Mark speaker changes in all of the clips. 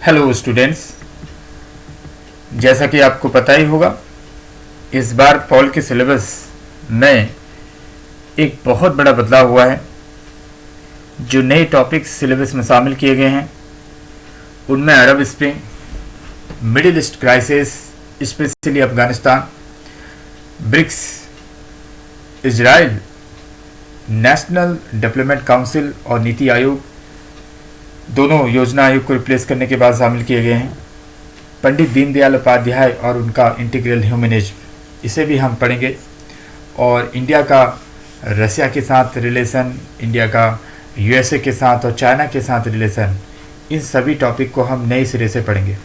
Speaker 1: Hello students, जैसा कि आपको पता ही होगा, इस बार पॉल के सिलेबस में एक बहुत बड़ा बदलाव हुआ है। जो नए टॉपिक्स सिलेबस में शामिल किए गए हैं उनमें Arab spring, middle east crisis specially Afghanistan, BRICS, Israel, national development council और नीति आयोग दोनों योजना आयोग को रिप्लेस करने के बाद शामिल किए गए हैं। पंडित दीनदयाल उपाध्याय और उनका इंटीग्रल ह्यूमनिज्म, इसे भी हम पढ़ेंगे। और इंडिया का रसिया के साथ रिलेशन, इंडिया का यूएसए के साथ और चाइना के साथ रिलेशन, इन सभी टॉपिक को हम नए सिरे से पढ़ेंगे।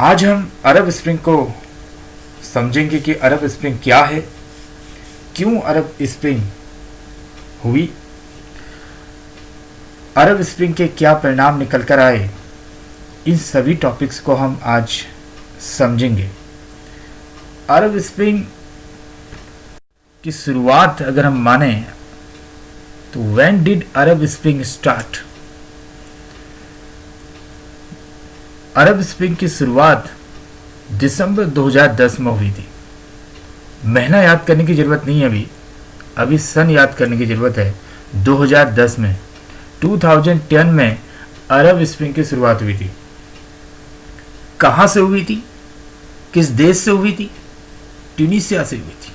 Speaker 1: आज हम अरब स्प्रिंग को समझेंगे कि अरब स्प्रिंग क्या है, क्यों अरब स्प्रिंग हुई, अरब स्प्रिंग के क्या परिणाम निकल कर आए। इन सभी टॉपिक्स को हम आज समझेंगे। अरब स्प्रिंग की शुरुआत अगर हम माने तो when did Arab spring start. Arab spring की शुरुआत दिसंबर 2010 में हुई थी। महीना याद करने की ज़रूरत नहीं है, अभी सन याद करने की ज़रूरत है। 2010 में 2010 में अरब स्प्रिंग की शुरुआत हुई थी। कहाँ से हुई थी, किस देश से हुई थी? ट्यूनीशिया से हुई थी।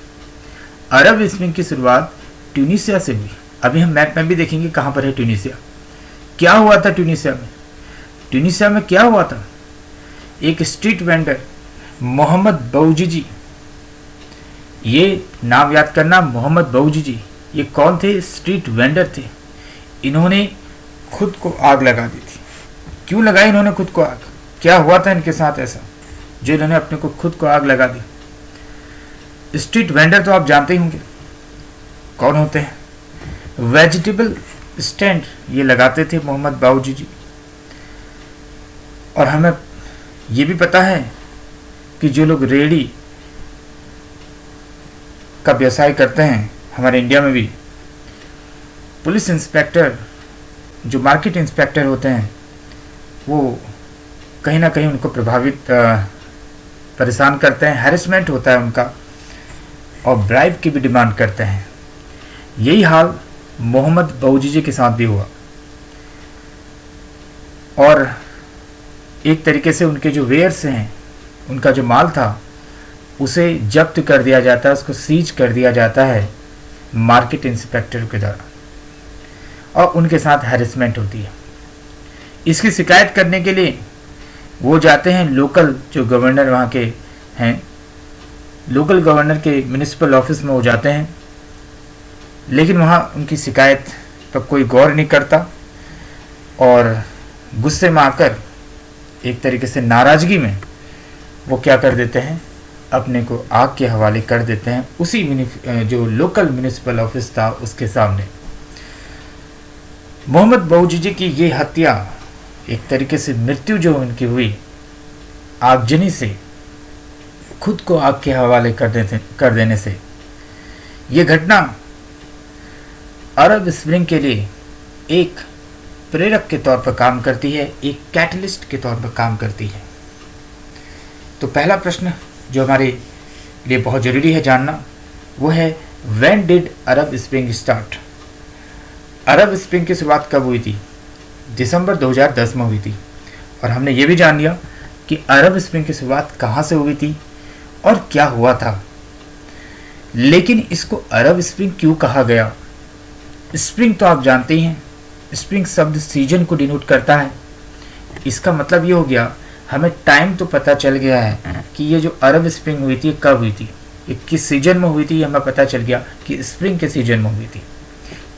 Speaker 1: अरब स्प्रिंग की शुरुआत ट्यूनीशिया से हुई। अभी हम मैप में भी देखेंगे कहाँ पर है ट्यूनीशिया। क्या हुआ था ट्यूनीशिया में? ट्यूनीशिया में क्या हुआ था? एक स्ट्रीट वेंडर मोहम्मद बौजीजी, ये नाम याद करना, मोहम्मद बौजीजी, ये कौन थे? स्ट्रीट वेंडर थे। इन्होंने खुद को आग लगा दी थी। क्यों लगाई इन्होंने खुद को आग? क्या हुआ था इनके साथ ऐसा जो इन्होंने अपने को खुद को आग लगा दी? स्ट्रीट वेंडर तो आप जानते ही होंगे कौन होते हैं। वेजिटेबल स्टैंड ये लगाते थे मोहम्मद बाऊजी जी। और हमें ये भी पता है कि जो लोग रेहड़ी का व्यवसाय करते हैं हमारे इंडिया में भी, पुलिस इंस्पेक्टर जो मार्केट इंस्पेक्टर होते हैं वो कहीं ना कहीं उनको परेशान करते हैं, हैरेसमेंट होता है उनका, और ब्राइब की भी डिमांड करते हैं। यही हाल मोहम्मद बौजीजी के साथ भी हुआ। और एक तरीके से उनके जो वेयर्स हैं, उनका जो माल था उसे जब्त कर दिया जाता है, उसको सीज कर दिया जाता है मार्केट इंस्पेक्टर के द्वारा, और उनके साथ हैरेसमेंट होती है। इसकी शिकायत करने के लिए वो जाते हैं लोकल जो गवर्नर वहाँ के हैं, लोकल गवर्नर के म्यूनिसिपल ऑफिस में वो जाते हैं, लेकिन वहाँ उनकी शिकायत पर कोई गौर नहीं करता। और गुस्से में आकर, एक तरीके से नाराज़गी में, वो क्या कर देते हैं, अपने को आग के हवाले कर देते हैं उसी जो लोकल म्यूनिसिपल ऑफिस था उसके सामने। मोहम्मद बौजीजी की ये हत्या, एक तरीके से मृत्यु जो उनकी हुई आगजनी से, खुद को आग के हवाले कर देने से, ये घटना अरब स्प्रिंग के लिए एक प्रेरक के तौर पर काम करती है, एक कैटलिस्ट के तौर पर काम करती है। तो पहला प्रश्न जो हमारे लिए बहुत ज़रूरी है जानना वो है, when did Arab spring start. Arab spring की शुरुआत कब हुई थी? दिसंबर 2010 में हुई थी। और हमने ये भी जान लिया कि अरब स्प्रिंग की शुरुआत कहाँ से हुई थी और क्या हुआ था। लेकिन इसको अरब स्प्रिंग क्यों कहा गया? स्प्रिंग तो आप जानते ही हैं, स्प्रिंग शब्द सीजन को डिनोट करता है। इसका मतलब ये हो गया, हमें टाइम तो पता चल गया है कि ये जो अरब स्प्रिंग हुई थी कब हुई थी, ये किस सीजन में हुई थी, ये हमें पता चल गया कि स्प्रिंग के सीजन में हुई थी।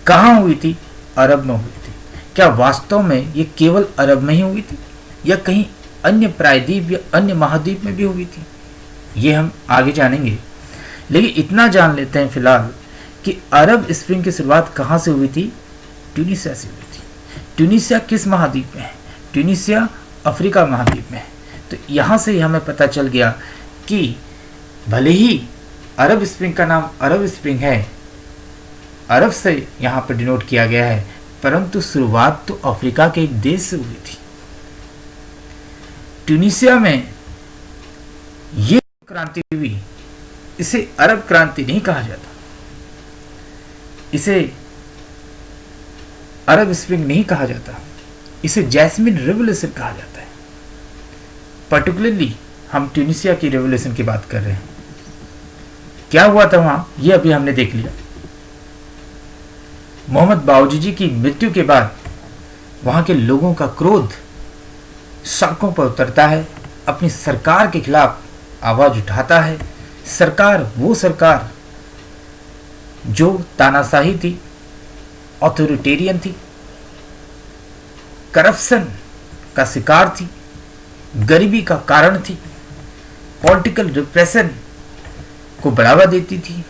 Speaker 1: कहाँ हुई थी? अरब में हुई थी। क्या वास्तव में ये केवल अरब में ही हुई थी या कहीं अन्य प्रायद्वीप या अन्य महाद्वीप में भी हुई थी? ये हम आगे जानेंगे। लेकिन इतना जान लेते हैं फिलहाल कि अरब स्प्रिंग की शुरुआत कहाँ से हुई थी? ट्यूनीशिया से हुई थी। ट्यूनीशिया किस महाद्वीप में है? ट्यूनीशिया अफ्रीका महाद्वीप में है। तो यहाँ से हमें पता चल गया कि भले ही अरब स्प्रिंग का नाम अरब स्प्रिंग है, अरब से यहाँ पर डिनोट किया गया है, परंतु शुरुआत तो अफ्रीका के एक देश से हुई थी। ट्यूनीसिया में ये क्रांति हुई, इसे अरब क्रांति नहीं कहा जाता, इसे अरब स्प्रिंग नहीं कहा जाता, इसे जैस्मिन रेवोल्यूशन कहा जाता है। पर्टिकुलरली हम ट्यूनीसिया की रेवोल्यूशन की बात कर रहे हैं। क्या हुआ था वहां, ये अभी हमने देख लिया। मोहम्मद बाऊजी की मृत्यु के बाद वहां के लोगों का क्रोध सड़कों पर उतरता है, अपनी सरकार के खिलाफ आवाज उठाता है। सरकार, वो सरकार जो तानाशाही थी, ऑथोरिटेरियन थी, करप्शन का शिकार थी, गरीबी का कारण थी, पॉलिटिकल रिप्रेशन को बढ़ावा देती थी,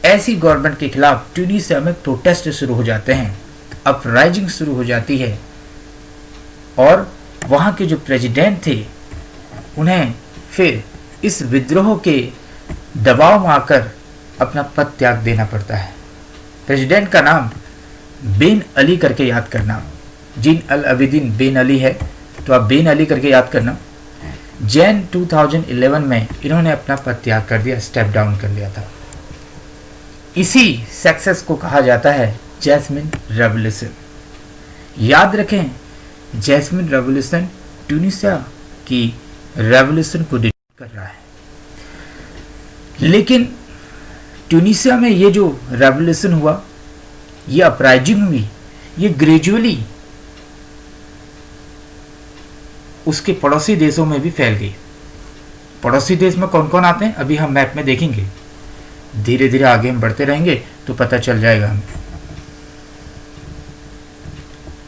Speaker 1: ऐसी गवर्नमेंट के खिलाफ ट्यूनीसिया में प्रोटेस्ट शुरू हो जाते हैं, अपराइजिंग शुरू हो जाती है। और वहाँ के जो प्रेसिडेंट थे उन्हें फिर इस विद्रोह के दबाव में आकर अपना पद त्याग देना पड़ता है। प्रेसिडेंट का नाम बेन अली करके याद करना, जिन अल अबिदीन बेन अली है, तो आप बेन अली करके याद करना। जैन 2011 में इन्होंने अपना पद त्याग कर दिया, स्टेप डाउन कर लिया था। इसी सक्सेस को कहा जाता है जैस्मिन रेवोल्यूशन। याद रखें, जैस्मिन रेवोल्यूशन ट्यूनीसिया की रेवोल्यूशन को डिटेक्ट कर रहा है। लेकिन ट्यूनीसिया में ये जो रेवोल्यूशन हुआ, ये अपराइजिंग हुई, ये ग्रेजुअली उसके पड़ोसी देशों में भी फैल गई। पड़ोसी देश में कौन कौन आते हैं अभी हम मैप में देखेंगे, धीरे धीरे आगे हम बढ़ते रहेंगे तो पता चल जाएगा हमें।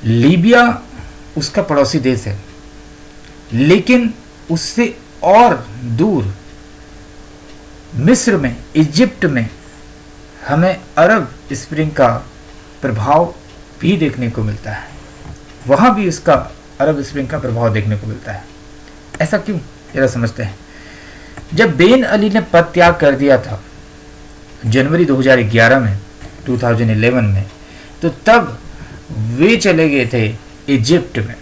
Speaker 1: लीबिया उसका पड़ोसी देश है, लेकिन उससे और दूर मिस्र में, इजिप्ट में हमें अरब स्प्रिंग का प्रभाव भी देखने को मिलता है। वहाँ भी उसका अरब स्प्रिंग का प्रभाव देखने को मिलता है। ऐसा क्यों, जरा समझते हैं। जब बेन अली ने पद त्याग कर दिया था जनवरी 2011 में, 2011 में, तो तब वे चले गए थे इजिप्ट में।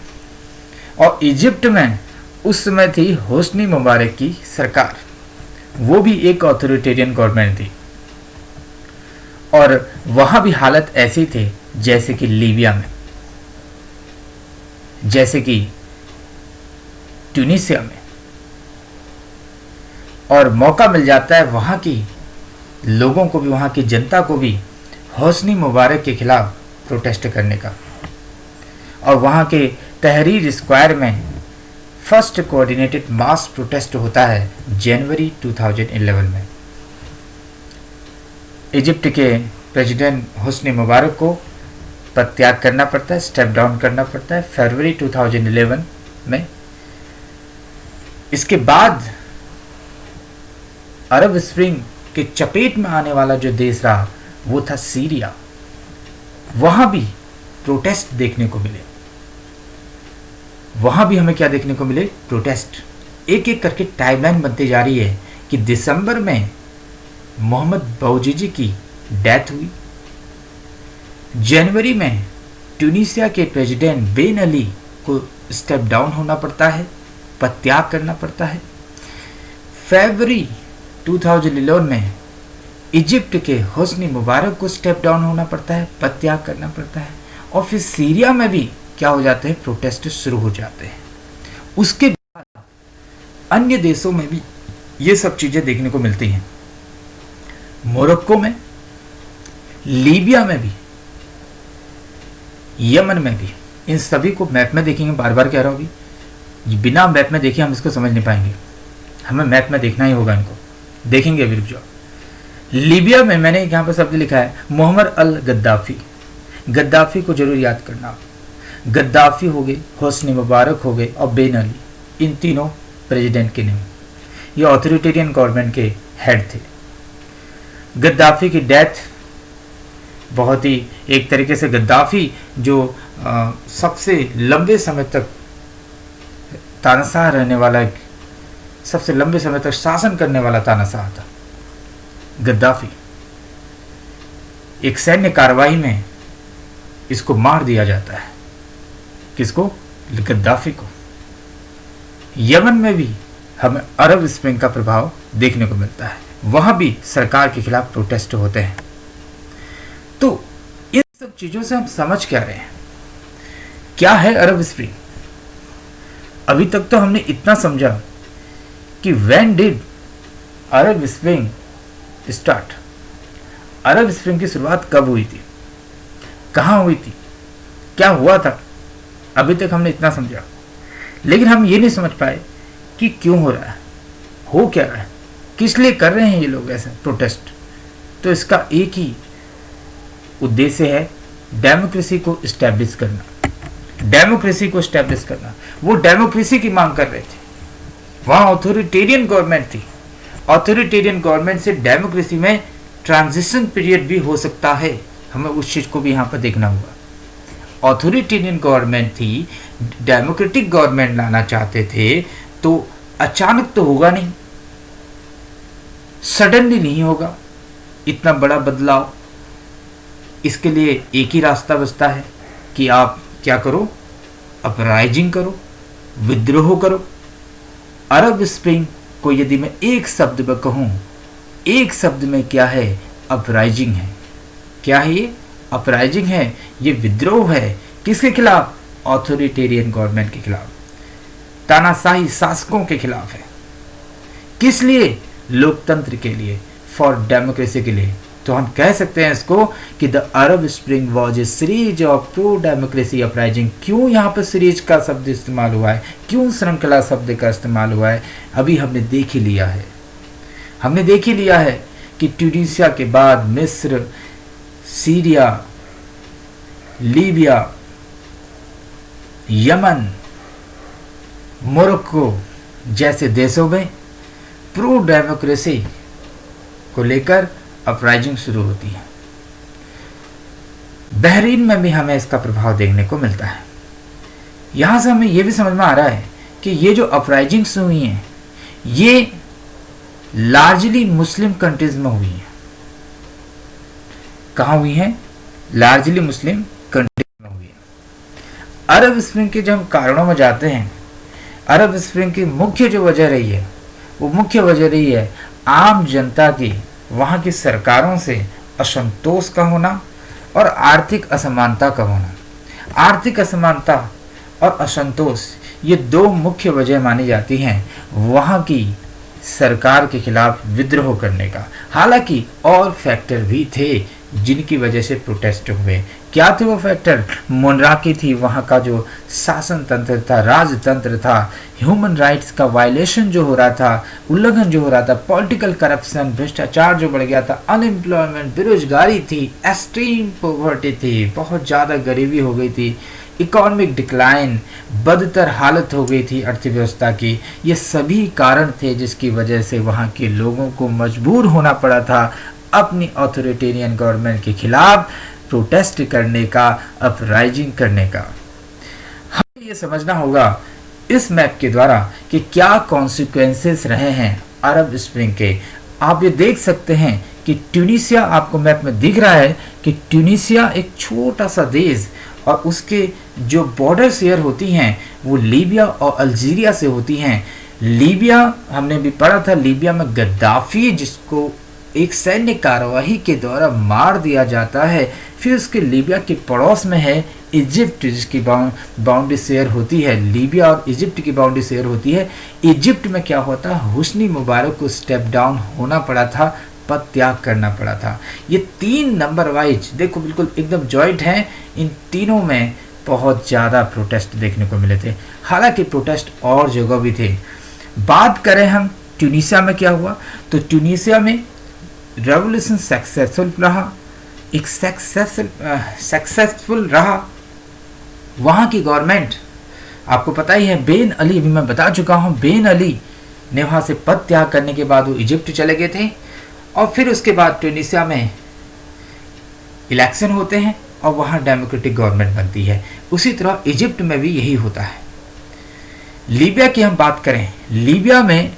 Speaker 1: और इजिप्ट में उस समय थी होस्नी मुबारक की सरकार, वो भी एक ऑथोरिटेरियन गवर्नमेंट थी। और वहाँ भी हालत ऐसी थे जैसे कि लीबिया में, जैसे कि ट्यूनीसिया में। और मौका मिल जाता है वहाँ की लोगों को भी, वहाँ की जनता को भी होस्नी मुबारक के खिलाफ प्रोटेस्ट करने का। और वहाँ के तहरीर स्क्वायर में फर्स्ट कोऑर्डिनेटेड मास प्रोटेस्ट होता है जनवरी 2011 में। इजिप्ट के प्रेसिडेंट होस्नी मुबारक को पद त्याग करना पड़ता है, स्टेप डाउन करना पड़ता है फरवरी 2011 में। इसके बाद अरब स्प्रिंग के चपेट में आने वाला जो देश रहा वो था सीरिया। वहां भी प्रोटेस्ट देखने को मिले, वहां भी हमें क्या देखने को मिले, प्रोटेस्ट। एक एक करके टाइमलाइन बनती जा रही है कि दिसंबर में मोहम्मद बाऊजी की डेथ हुई, जनवरी में ट्यूनीसिया के प्रेसिडेंट बेन अली को स्टेप डाउन होना पड़ता है, पद त्याग करना पड़ता है। फरवरी 2011 में इजिप्ट के होस्नी मुबारक को स्टेप डाउन होना पड़ता है, पद त्याग करना पड़ता है। और फिर सीरिया में भी क्या हो जाते हैं, प्रोटेस्ट शुरू हो जाते हैं। उसके बाद अन्य देशों में भी ये सब चीज़ें देखने को मिलती हैं, मोरक्को में, लीबिया में भी, यमन में भी। इन सभी को मैप में देखेंगे, बार बार कह रहा हूँ, अभी बिना मैप में देखे हम इसको समझ नहीं पाएंगे, हमें मैप में देखना ही होगा। इनको देखेंगे अभी, रुक जाओ। लीबिया में मैंने यहाँ पर शब्द लिखा है मोहम्मद अल गद्दाफी। गद्दाफी को जरूर याद करना। गद्दाफी हो गए, होस्नी मुबारक हो गए और बेन अली, इन तीनों प्रेसिडेंट के नाम, ये ऑथोरिटेरियन गवर्नमेंट के हेड थे। गद्दाफी की डेथ बहुत ही, एक तरीके से गद्दाफी जो सबसे लंबे समय तक तानाशाह रहने वाला, एक सबसे लंबे समय तक शासन करने वाला तानाशाह था गद्दाफी। एक सैन्य कार्रवाई में इसको मार दिया जाता है। किसको? गद्दाफी को। यमन में भी हमें अरब स्प्रिंग का प्रभाव देखने को मिलता है, वहाँ भी सरकार के खिलाफ प्रोटेस्ट होते हैं। तो इन सब चीज़ों से हम समझ क्या रहे हैं, क्या है अरब स्प्रिंग? अभी तक तो हमने इतना समझा कि when did Arab spring start, Arab spring की शुरुआत कब हुई थी, कहाँ हुई थी, क्या हुआ था, अभी तक हमने इतना समझा। लेकिन हम ये नहीं समझ पाए कि क्यों हो रहा है, हो क्या रहा है, किस लिए कर रहे हैं ये लोग ऐसे प्रोटेस्ट। तो इसका एक ही उद्देश्य है, डेमोक्रेसी को इस्टेब्लिश करना, डेमोक्रेसी को इस्टेब्लिश करना। वो डेमोक्रेसी की मांग कर रहे थे, वहाँ ऑथोरिटेरियन गवर्नमेंट थी, ऑथोरिटेरियन गवर्नमेंट से डेमोक्रेसी में ट्रांजिशन पीरियड भी हो सकता है, हमें उस चीज़ को भी यहाँ पर देखना होगा। ऑथोरिटेरियन गवर्नमेंट थी, डेमोक्रेटिक गवर्नमेंट लाना चाहते थे, तो अचानक तो होगा नहीं, सडनली नहीं होगा इतना बड़ा बदलाव। इसके लिए एक ही रास्ता बचता है कि आप क्या करो, अपराइजिंग करो, विद्रोह करो। अरब स्प्रिंग को यदि मैं एक शब्द में कहूँ, एक शब्द में क्या है, अपराइजिंग है। क्या है ये? अपराइजिंग है, ये विद्रोह है। किसके खिलाफ? ऑथोरिटेरियन गवर्नमेंट के खिलाफ, तानाशाही शासकों के खिलाफ है। किस लिए? लोकतंत्र के लिए, फॉर डेमोक्रेसी के लिए। तो हम कह सकते हैं इसको कि the Arab spring was a series of pro democracy uprising. क्यों यहाँ पर सीरीज का शब्द इस्तेमाल हुआ है, क्यों श्रृंखला शब्द का इस्तेमाल हुआ है, अभी हमने देख ही लिया है। हमने देख ही लिया है कि ट्यूनीशिया के बाद मिस्र, सीरिया, लीबिया, यमन, मोरक्को जैसे देशों में प्रो डेमोक्रेसी को लेकर अपराइजिंग शुरू होती है। बहरीन में भी हमें इसका प्रभाव देखने को मिलता है। यहाँ से हमें यह भी समझ में आ रहा है कि ये जो अपराइजिंग्स हुई हैं, ये लार्जली मुस्लिम कंट्रीज में हुई हैं। कहाँ हुई हैं? लार्जली मुस्लिम कंट्रीज में हुई हैं। अरब स्प्रिंग के जब हम कारणों में जाते हैं, अरब स्प्रिंग की मुख्य जो वजह रही है, वो मुख्य वजह रही है आम जनता की, वहाँ की सरकारों से असंतोष का होना और आर्थिक असमानता का होना। आर्थिक असमानता और असंतोष ये दो मुख्य वजह मानी जाती हैं वहाँ की सरकार के खिलाफ विद्रोह करने का। हालांकि और फैक्टर भी थे जिनकी वजह से प्रोटेस्ट हुए। क्या थे वो फैक्टर? मोनार्की थी, वहाँ का जो शासन तंत्र था, राजतंत्र था, ह्यूमन राइट्स का वायलेशन जो हो रहा था, उल्लंघन जो हो रहा था, पॉलिटिकल करप्शन, भ्रष्टाचार जो बढ़ गया था, अनएम्प्लॉयमेंट, बेरोजगारी थी, एक्सट्रीम पॉवर्टी थी, बहुत ज़्यादा गरीबी हो गई थी, इकोनॉमिक डिक्लाइन, बदतर हालत हो गई थी अर्थव्यवस्था की। ये सभी कारण थे जिसकी वजह से वहाँ के लोगों को मजबूर होना पड़ा था अपनी ऑथोरिटेरियन गवर्नमेंट के खिलाफ प्रोटेस्ट करने का, अपराइजिंग करने का। हमें ये समझना होगा इस मैप के द्वारा कि क्या कॉन्सिक्वेंसेस रहे हैं अरब स्प्रिंग के। आप ये देख सकते हैं कि ट्यूनीशिया, आपको मैप में दिख रहा है कि ट्यूनीशिया एक छोटा सा देश और उसके जो बॉर्डर शेयर होती हैं वो लीबिया और अल्जीरिया से होती हैं। लीबिया हमने भी पढ़ा था, लीबिया में गद्दाफी जिसको एक सैन्य कार्यवाही के द्वारा मार दिया जाता है। फिर उसके लीबिया के पड़ोस में है इजिप्ट जिसकी बाउंड्री शेयर होती है, लीबिया और इजिप्ट की बाउंड्री शेयर होती है। इजिप्ट में क्या होता है, हुस्नी मुबारक को स्टेप डाउन होना पड़ा था, पद त्याग करना पड़ा था। ये 3 नंबर वाइज देखो बिल्कुल एकदम जॉइंट हैं। इन तीनों में बहुत ज़्यादा प्रोटेस्ट देखने को मिले थे। हालांकि प्रोटेस्ट और जगह भी थे। बात करें हम ट्यूनीशिया में क्या हुआ, तो ट्यूनीशिया में रेवोल्यूशन सक्सेसफुल रहा, एक सक्सेसफुल रहा। वहाँ की गवर्नमेंट, आपको पता ही है बेन अली, अभी मैं बता चुका हूँ, बेन अली ने वहाँ से पद त्याग करने के बाद वो इजिप्ट चले गए थे और फिर उसके बाद ट्यूनीशिया में इलेक्शन होते हैं और वहाँ डेमोक्रेटिक गवर्नमेंट बनती है। उसी तरह इजिप्ट में भी यही होता है। लीबिया की हम बात करें, लीबिया में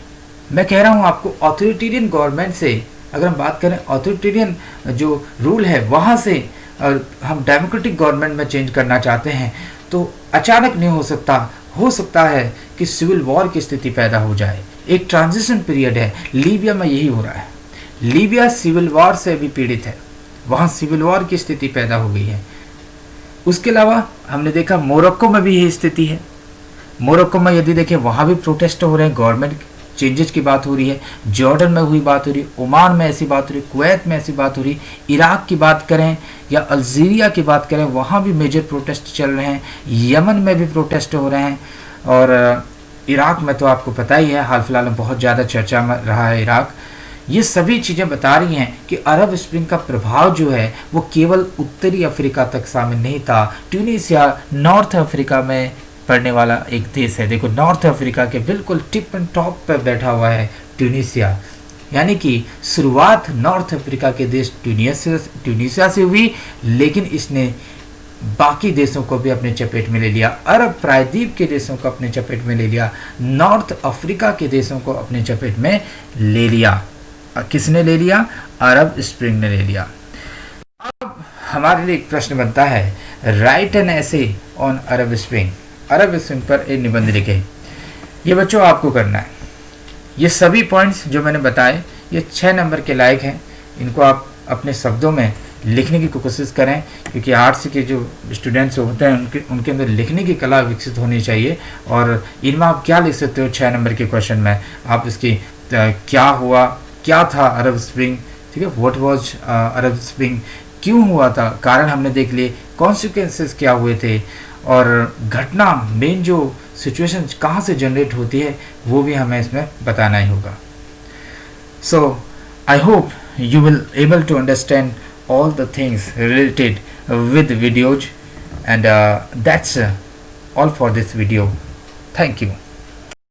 Speaker 1: मैं कह रहा हूँ आपको ऑथोरिटेरियन गवर्नमेंट से अगर हम बात करें, ऑथोरिटेरियन जो रूल है वहाँ से हम डेमोक्रेटिक गवर्नमेंट में चेंज करना चाहते हैं तो अचानक नहीं हो सकता, हो सकता है कि सिविल वॉर की स्थिति पैदा हो जाए। एक ट्रांजिशन पीरियड है, लीबिया में यही हो रहा है। लीबिया सिविल वॉर से भी पीड़ित है, वहाँ सिविल वॉर की स्थिति पैदा हो गई है। उसके अलावा हमने देखा मोरक्को में भी यही स्थिति है। मोरक्को में यदि देखें वहाँ भी प्रोटेस्ट हो रहे हैं, गवर्नमेंट चेंजेस की बात हो रही है। जॉर्डन में हुई बात हो रही है, ओमान में ऐसी बात हो रही है, कुवैत में ऐसी बात हो रही है। इराक की बात करें या अल्जीरिया की बात करें, वहाँ भी मेजर प्रोटेस्ट चल रहे हैं। यमन में भी प्रोटेस्ट हो रहे हैं। और इराक में तो आपको पता ही है, हाल फिलहाल में बहुत ज़्यादा चर्चा में रहा है इराक। ये सभी चीज़ें बता रही हैं कि अरब स्प्रिंग का प्रभाव जो है वो केवल उत्तरी अफ्रीका तक शामिल नहीं था। ट्यूनीसिया नॉर्थ अफ्रीका में पड़ने वाला एक देश है। देखो, नॉर्थ अफ्रीका के बिल्कुल टिप एंड टॉप पर बैठा हुआ है ट्यूनीसिया, यानी कि शुरुआत नॉर्थ अफ्रीका के देश ट्यूनीसिया से हुई, लेकिन इसने बाकी देशों को भी अपने चपेट में ले लिया। अरब प्रायद्वीप के देशों को अपने चपेट में ले लिया, नॉर्थ अफ्रीका के देशों को अपने चपेट में ले लिया। किसने ले लिया? अरब स्प्रिंग ने ले लिया। अब हमारे लिए एक प्रश्न बनता है, right an essay on Arab spring. Arab spring पर एक निबंध लिखे। ये बच्चों आपको करना है। ये सभी पॉइंट्स जो मैंने बताए ये 6 नंबर के लायक हैं। इनको आप अपने शब्दों में लिखने की कोशिश करें, क्योंकि आर्ट्स के जो स्टूडेंट्स होते हैं उनके अंदर लिखने की कला विकसित होनी चाहिए। और इनमें आप क्या लिख सकते हो 6 नंबर के क्वेश्चन में? आप इसकी क्या हुआ, क्या था अरब स्प्रिंग, ठीक है, व्हाट वाज अरब स्प्रिंग, क्यों हुआ था, कारण हमने देख लिए, कॉन्सिक्वेंसेस क्या हुए थे, और घटना मेन जो सिचुएशन कहाँ से जनरेट होती है वो भी हमें इसमें बताना ही होगा। So I hope you will able to understand all the things related with videos, and that's all for this video. Thank you.